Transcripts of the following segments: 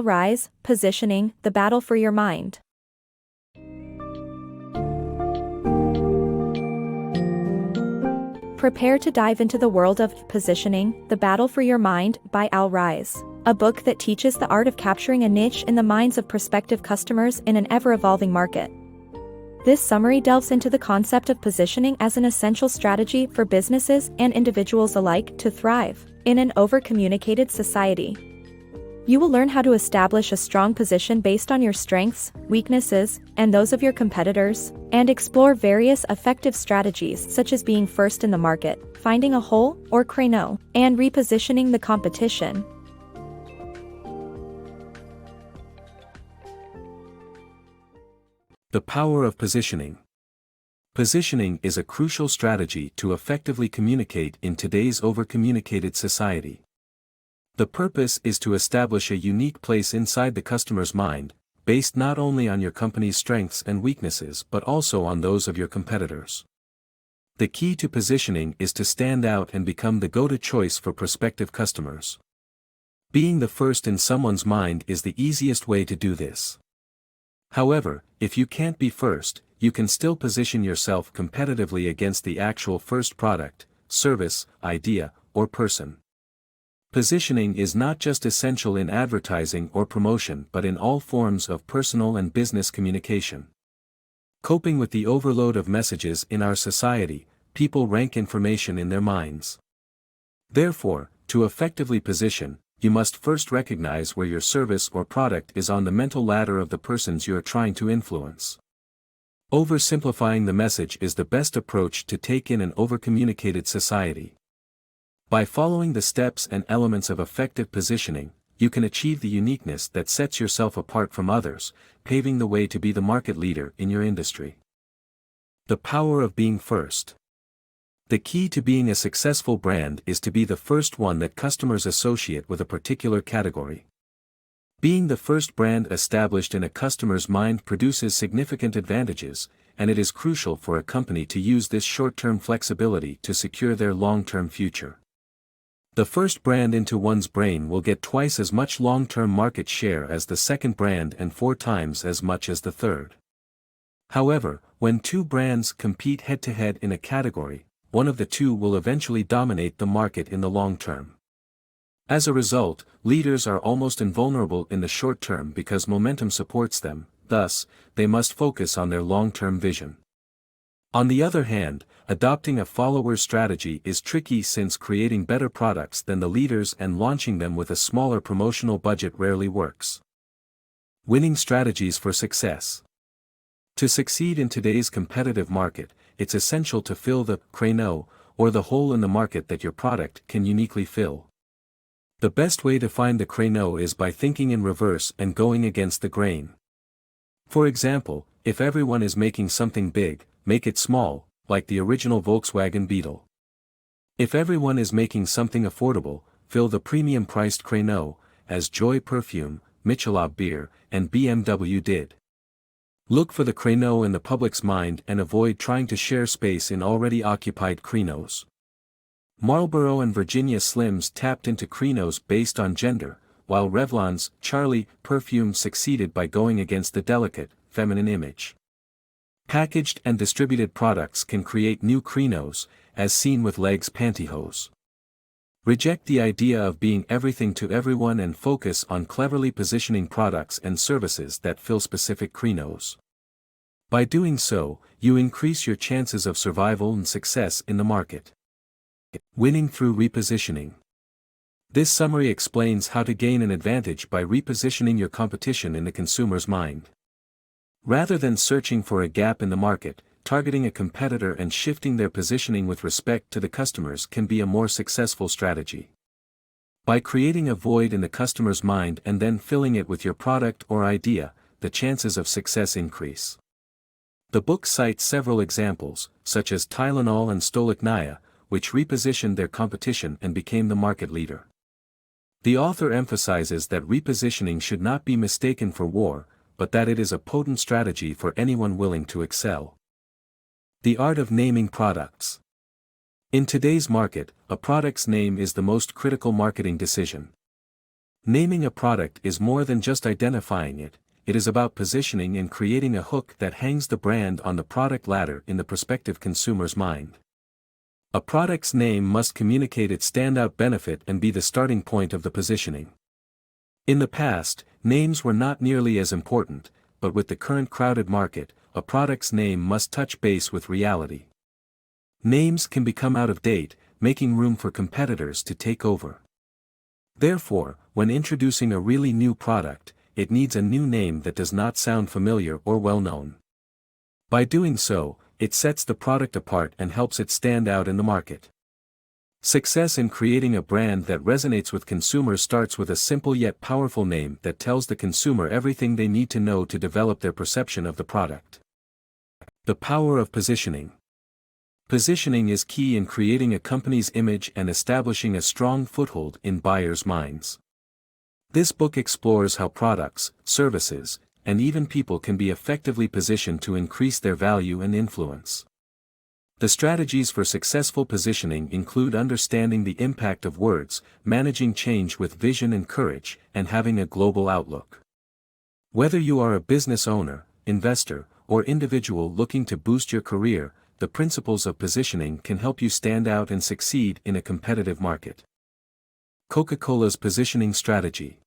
Ries, Positioning, The Battle for Your Mind. Prepare to dive into the world of Positioning, The Battle for Your Mind by Ries, a book that teaches the art of capturing a niche in the minds of prospective customers in an ever-evolving market. This summary delves into the concept of positioning as an essential strategy for businesses and individuals alike to thrive in an over-communicated society. You will learn how to establish a strong position based on your strengths, weaknesses, and those of your competitors, and explore various effective strategies such as being first in the market, finding a hole or créneau, and repositioning the competition. The power of positioning. Positioning is a crucial strategy to effectively communicate in today's over-communicated society. The purpose is to establish a unique place inside the customer's mind, based not only on your company's strengths and weaknesses but also on those of your competitors. The key to positioning is to stand out and become the go-to choice for prospective customers. Being the first in someone's mind is the easiest way to do this. However, if you can't be first, you can still position yourself competitively against the actual first product, service, idea, or person. Positioning is not just essential in advertising or promotion but in all forms of personal and business communication. Coping with the overload of messages in our society, people rank information in their minds. Therefore, to effectively position, you must first recognize where your service or product is on the mental ladder of the persons you are trying to influence. Oversimplifying the message is the best approach to take in an overcommunicated society. By following the steps and elements of effective positioning, you can achieve the uniqueness that sets yourself apart from others, paving the way to be the market leader in your industry. The power of being first. The key to being a successful brand is to be the first one that customers associate with a particular category. Being the first brand established in a customer's mind produces significant advantages, and it is crucial for a company to use this short-term flexibility to secure their long-term future. The first brand into one's brain will get twice as much long-term market share as the second brand and 4 times as much as the third. However, when two brands compete head-to-head in a category, one of the two will eventually dominate the market in the long term. As a result, leaders are almost invulnerable in the short term because momentum supports them, thus, they must focus on their long-term vision. On the other hand, adopting a follower strategy is tricky since creating better products than the leaders and launching them with a smaller promotional budget rarely works. Winning strategies for success. To succeed in today's competitive market, it's essential to fill the créneau, or the hole in the market that your product can uniquely fill. The best way to find the créneau is by thinking in reverse and going against the grain. For example, if everyone is making something big, make it small, like the original Volkswagen Beetle. If everyone is making something affordable, fill the premium-priced créneau, as Joy Perfume, Michelob Beer, and BMW did. Look for the créneau in the public's mind and avoid trying to share space in already occupied créneaux. Marlboro and Virginia Slims tapped into créneaux based on gender, while Revlon's Charlie perfume succeeded by going against the delicate, feminine image. Packaged and distributed products can create new créneaux, as seen with Legs pantyhose. Reject the idea of being everything to everyone and focus on cleverly positioning products and services that fill specific créneaux. By doing so, you increase your chances of survival and success in the market. Winning through repositioning. This summary explains how to gain an advantage by repositioning your competition in the consumer's mind. Rather than searching for a gap in the market, targeting a competitor and shifting their positioning with respect to the customers can be a more successful strategy. By creating a void in the customer's mind and then filling it with your product or idea, the chances of success increase. The book cites several examples, such as Tylenol and Stolichnaya, which repositioned their competition and became the market leader. The author emphasizes that repositioning should not be mistaken for war, but that it is a potent strategy for anyone willing to excel. The art of naming products. In today's market, a product's name is the most critical marketing decision. Naming a product is more than just identifying it, it is about positioning and creating a hook that hangs the brand on the product ladder in the prospective consumer's mind. A product's name must communicate its standout benefit and be the starting point of the positioning. In the past, names were not nearly as important, but with the current crowded market, a product's name must touch base with reality. Names can become out of date, making room for competitors to take over. Therefore, when introducing a really new product, it needs a new name that does not sound familiar or well-known. By doing so, it sets the product apart and helps it stand out in the market. Success in creating a brand that resonates with consumers starts with a simple yet powerful name that tells the consumer everything they need to know to develop their perception of the product. The power of positioning. Positioning is key in creating a company's image and establishing a strong foothold in buyers' minds. This book explores how products, services, and even people can be effectively positioned to increase their value and influence. The strategies for successful positioning include understanding the impact of words, managing change with vision and courage, and having a global outlook. Whether you are a business owner, investor, or individual looking to boost your career, the principles of positioning can help you stand out and succeed in a competitive market. Coca-Cola's positioning strategy.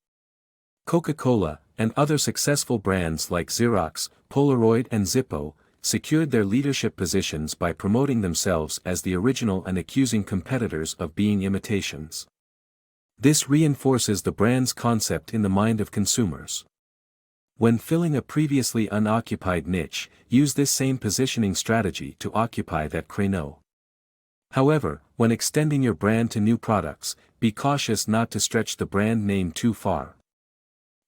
Coca-Cola, and other successful brands like Xerox, Polaroid and Zippo, secured their leadership positions by promoting themselves as the original and accusing competitors of being imitations. This reinforces the brand's concept in the mind of consumers. When filling a previously unoccupied niche, use this same positioning strategy to occupy that créneau. However, when extending your brand to new products, be cautious not to stretch the brand name too far.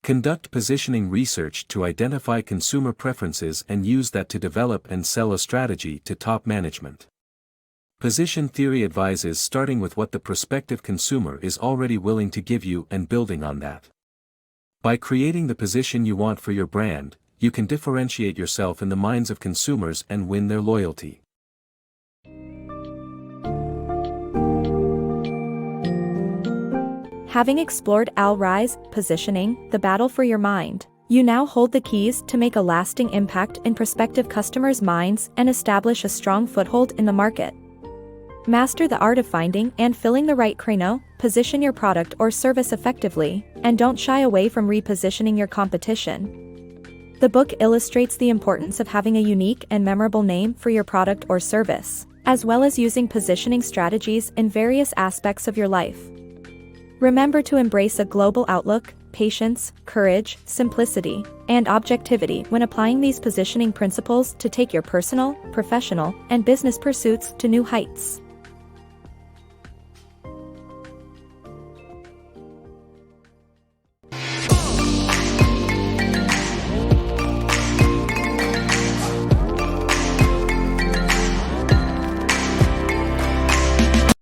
Conduct positioning research to identify consumer preferences and use that to develop and sell a strategy to top management. Position theory advises starting with what the prospective consumer is already willing to give you and building on that. By creating the position you want for your brand, you can differentiate yourself in the minds of consumers and win their loyalty. Having explored Ries, Positioning, the battle for your mind, you now hold the keys to make a lasting impact in prospective customers' minds and establish a strong foothold in the market. Master the art of finding and filling the right créneau, position your product or service effectively, and don't shy away from repositioning your competition. The book illustrates the importance of having a unique and memorable name for your product or service, as well as using positioning strategies in various aspects of your life. Remember to embrace a global outlook, patience, courage, simplicity, and objectivity when applying these positioning principles to take your personal, professional, and business pursuits to new heights.